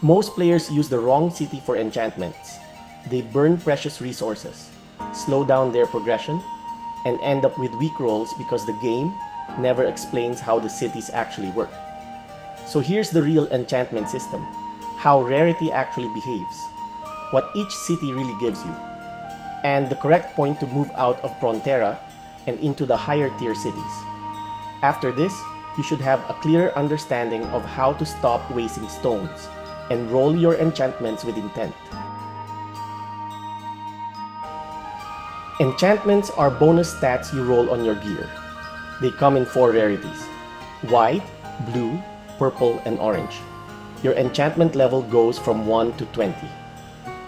Most players use the wrong city for enchantments. They burn precious resources, slow down their progression, and end up with weak rolls because the game never explains how the cities actually work. So here's the real enchantment system, how Rarity actually behaves, what each city really gives you, and the correct point to move out of Frontera and into the higher tier cities. After this, you should have a clearer understanding of how to stop wasting stones and roll your enchantments with intent. Enchantments are bonus stats you roll on your gear. They come in 4 rarities: white, blue, purple, and orange. Your enchantment level goes from 1 to 20.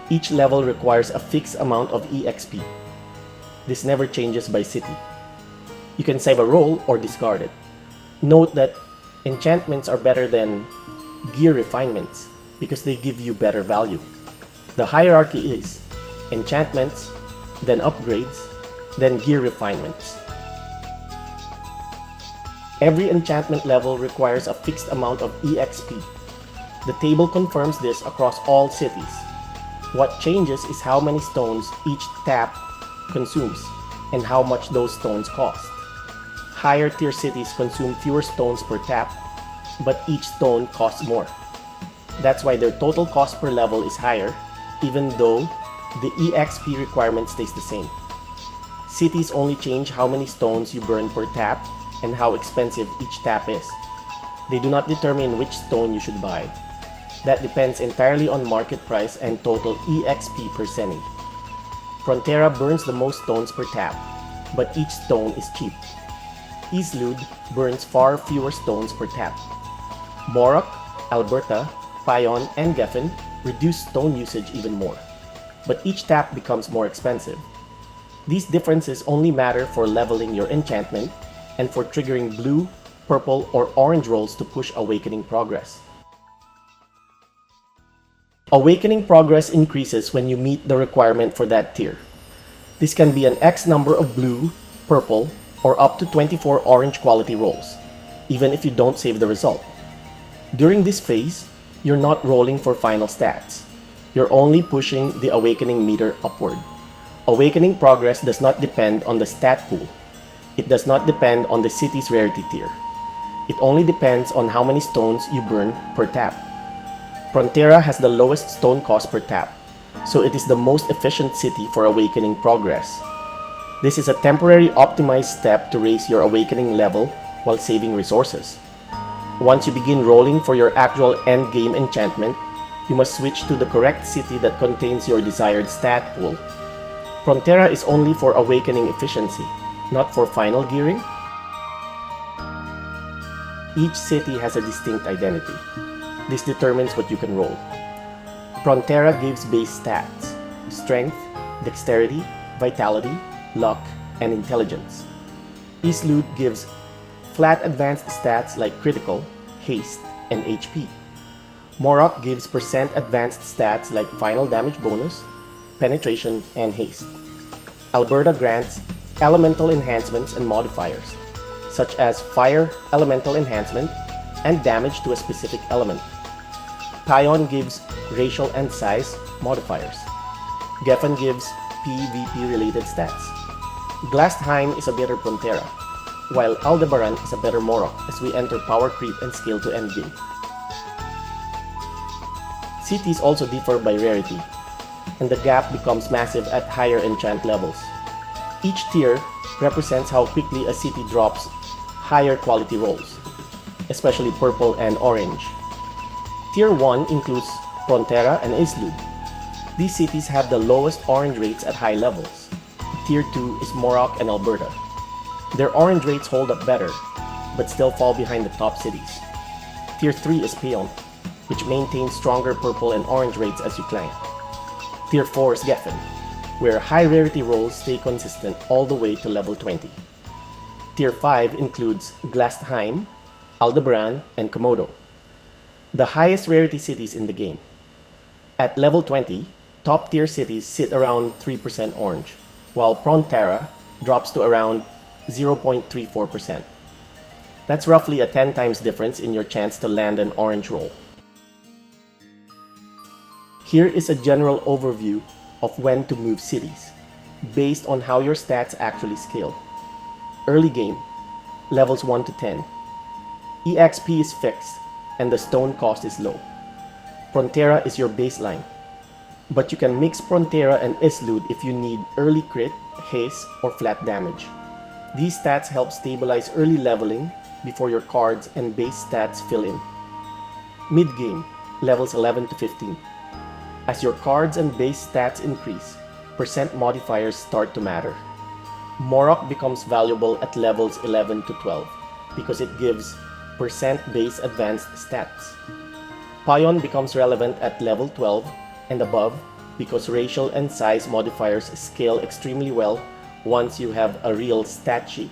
Each level requires a fixed amount of EXP. This never changes by city. You can save a roll or discard it. Note that enchantments are better than gear refinements because they give you better value. The hierarchy is enchantments, then upgrades, then gear refinements. Every enchantment level requires a fixed amount of EXP. The table confirms this across all cities. What changes is how many stones each tap consumes and how much those stones cost. Higher tier cities consume fewer stones per tap, but each stone costs more. That's why their total cost per level is higher, even though the EXP requirement stays the same. Cities only change how many stones you burn per tap and how expensive each tap is. They do not determine which stone you should buy. That depends entirely on market price and total EXP per centi. Frontera burns the most stones per tap, but each stone is cheap. Islud burns far fewer stones per tap. Morok, Alberta, Payon, and Geffen reduce stone usage even more, but each tap becomes more expensive. These differences only matter for leveling your enchantment and for triggering blue, purple, or orange rolls to push Awakening progress. Awakening progress increases when you meet the requirement for that tier. This can be an X number of blue, purple, or up to 24 orange quality rolls, even if you don't save the result. During this phase, you're not rolling for final stats. You're only pushing the Awakening meter upward. Awakening progress does not depend on the stat pool. It does not depend on the city's rarity tier. It only depends on how many stones you burn per tap. Frontera has the lowest stone cost per tap, so it is the most efficient city for Awakening progress. This is a temporary optimized step to raise your Awakening level while saving resources. Once you begin rolling for your actual endgame enchantment, you must switch to the correct city that contains your desired stat pool. Frontera is only for Awakening efficiency, not for final gearing. Each city has a distinct identity. This determines what you can roll. Frontera gives base stats: strength, dexterity, vitality, luck, and intelligence. Islud gives flat advanced stats like critical, haste, and HP. Morok gives percent advanced stats like final damage bonus, penetration, and haste. Alberta grants elemental enhancements and modifiers, such as fire elemental enhancement and damage to a specific element. Payon gives racial and size modifiers. Geffen gives PvP related stats. Glastheim is a better Frontera, while Aldebaran is a better Morok as we enter power creep and scale to endgame. Cities also differ by rarity, and the gap becomes massive at higher enchant levels. Each tier represents how quickly a city drops higher quality rolls, especially purple and orange. Tier 1 includes Frontera and Islud. These cities have the lowest orange rates at high levels. Tier 2 is Morok and Alberta. Their orange rates hold up better, but still fall behind the top cities. Tier 3 is Payon, which maintains stronger purple and orange rates as you climb. Tier 4 is Geffen, where high rarity rolls stay consistent all the way to level 20. Tier 5 includes Glastheim, Aldebaran, and Komodo, the highest rarity cities in the game. At level 20, top tier cities sit around 3% orange, while Frontera drops to around 0.34%. That's roughly a 10 times difference in your chance to land an orange roll. Here is a general overview of when to move cities, based on how your stats actually scale. Early game, levels 1 to 10. EXP is fixed, and the stone cost is low. Frontera is your baseline, but you can mix Frontera and Islud if you need early crit, haste, or flat damage. These stats help stabilize early leveling before your cards and base stats fill in. Mid-game, levels 11 to 15. As your cards and base stats increase, percent modifiers start to matter. Morok becomes valuable at levels 11 to 12 because it gives percent base advanced stats. Payon becomes relevant at level 12 and above because racial and size modifiers scale extremely well once you have a real stat sheet.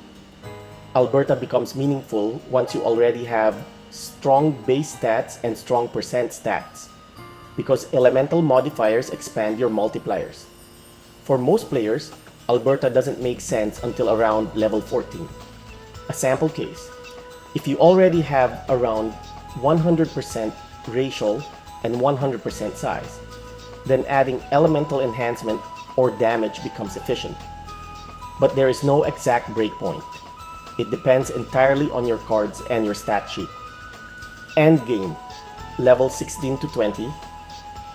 Alberta becomes meaningful once you already have strong base stats and strong percent stats because elemental modifiers expand your multipliers. For most players, Alberta doesn't make sense until around level 14. A sample case: if you already have around 100% racial and 100% size, then adding elemental enhancement or damage becomes efficient. But there is no exact breakpoint. It depends entirely on your cards and your stat sheet. Endgame, level 16 to 20.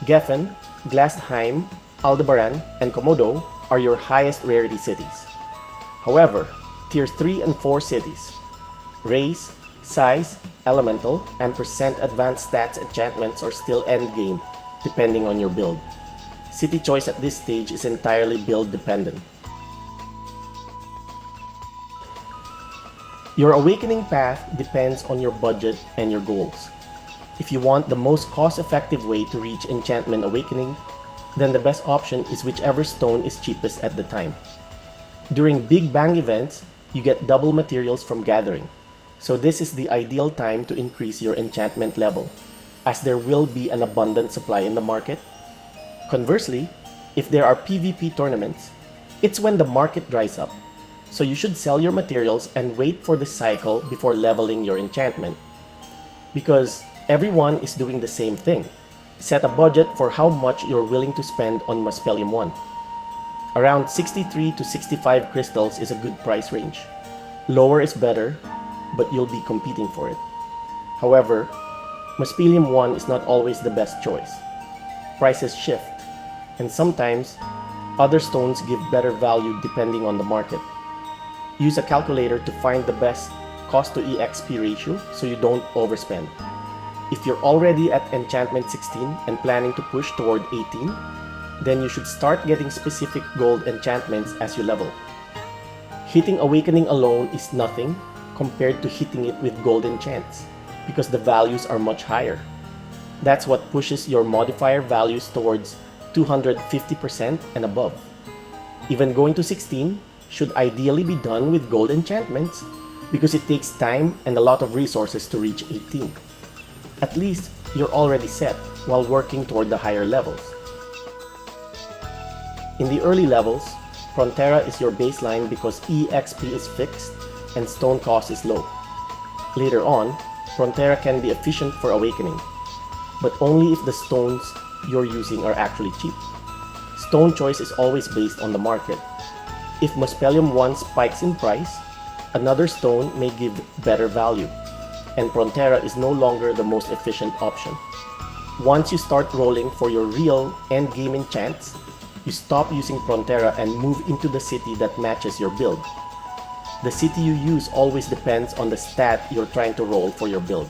Geffen, Glasheim, Aldebaran, and Komodo are your highest rarity cities. However, tiers 3 and 4 cities, race, size, elemental, and percent advanced stats enchantments are still endgame, depending on your build. City choice at this stage is entirely build dependent. Your awakening path depends on your budget and your goals. If you want the most cost-effective way to reach enchantment awakening, then the best option is whichever stone is cheapest at the time. During big bang events, you get double materials from gathering, so this is the ideal time to increase your enchantment level, as there will be an abundant supply in the market. Conversely, if there are PvP tournaments, it's when the market dries up, so you should sell your materials and wait for the cycle before leveling your enchantment. Because everyone is doing the same thing. Set a budget for how much you're willing to spend on Muspellium 1. Around 63 to 65 crystals is a good price range. Lower is better, but you'll be competing for it. However, Muspellium 1 is not always the best choice. Prices shift, and sometimes other stones give better value depending on the market. Use a calculator to find the best cost to EXP ratio so you don't overspend. If you're already at Enchantment 16 and planning to push toward 18, then you should start getting specific gold enchantments as you level. Hitting Awakening alone is nothing compared to hitting it with gold enchants, because the values are much higher. That's what pushes your modifier values towards 250% and above. Even going to 16 should ideally be done with gold enchantments, because it takes time and a lot of resources to reach 18. At least you're already set while working toward the higher levels. In the early levels, Frontera is your baseline because EXP is fixed and stone cost is low. Later on, Frontera can be efficient for awakening, but only if the stones you're using are actually cheap. Stone choice is always based on the market. If Muspellium 1 spikes in price, another stone may give better value, and Frontera is no longer the most efficient option. Once you start rolling for your real endgame enchants, you stop using Frontera and move into the city that matches your build. The city you use always depends on the stat you're trying to roll for your build.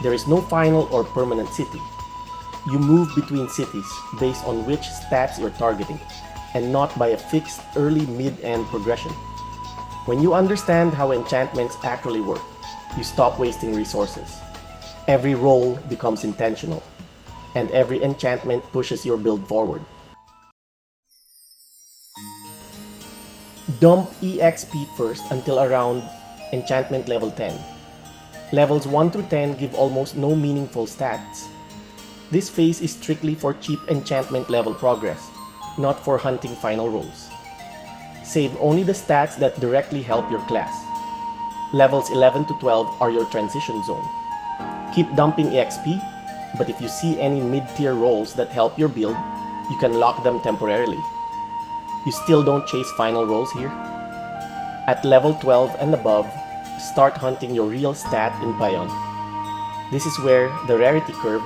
There is no final or permanent city. You move between cities based on which stats you're targeting, and not by a fixed early, mid-end progression. When you understand how enchantments actually work, you stop wasting resources. Every roll becomes intentional, and every enchantment pushes your build forward. Dump EXP first until around enchantment level 10. Levels 1 through 10 give almost no meaningful stats. This phase is strictly for cheap enchantment level progress, not for hunting final rolls. Save only the stats that directly help your class. Levels 11 to 12 are your transition zone. Keep dumping EXP, but if you see any mid-tier rolls that help your build, you can lock them temporarily. You still don't chase final rolls here? At level 12 and above, start hunting your real stat in Pion. This is where the rarity curve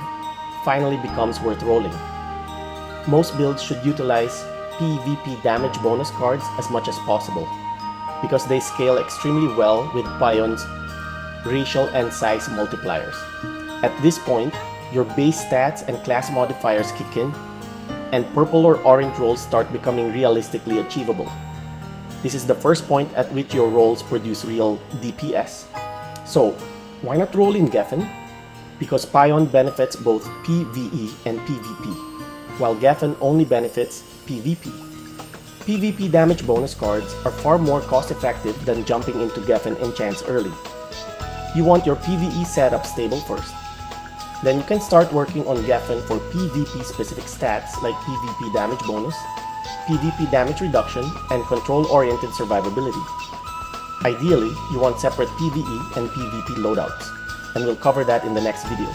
finally becomes worth rolling. Most builds should utilize PvP damage bonus cards as much as possible, because they scale extremely well with Pion's racial and size multipliers. At this point, your base stats and class modifiers kick in, and purple or orange rolls start becoming realistically achievable. This is the first point at which your rolls produce real DPS. So, why not roll in Geffen? Because Pion benefits both PvE and PvP, while Geffen only benefits PvP. PvP damage bonus cards are far more cost-effective than jumping into Geffen enchants early. You want your PvE setup stable first. Then you can start working on Geffen for PvP specific stats like PvP damage bonus, PvP damage reduction, and control-oriented survivability. Ideally, you want separate PvE and PvP loadouts, and we'll cover that in the next video.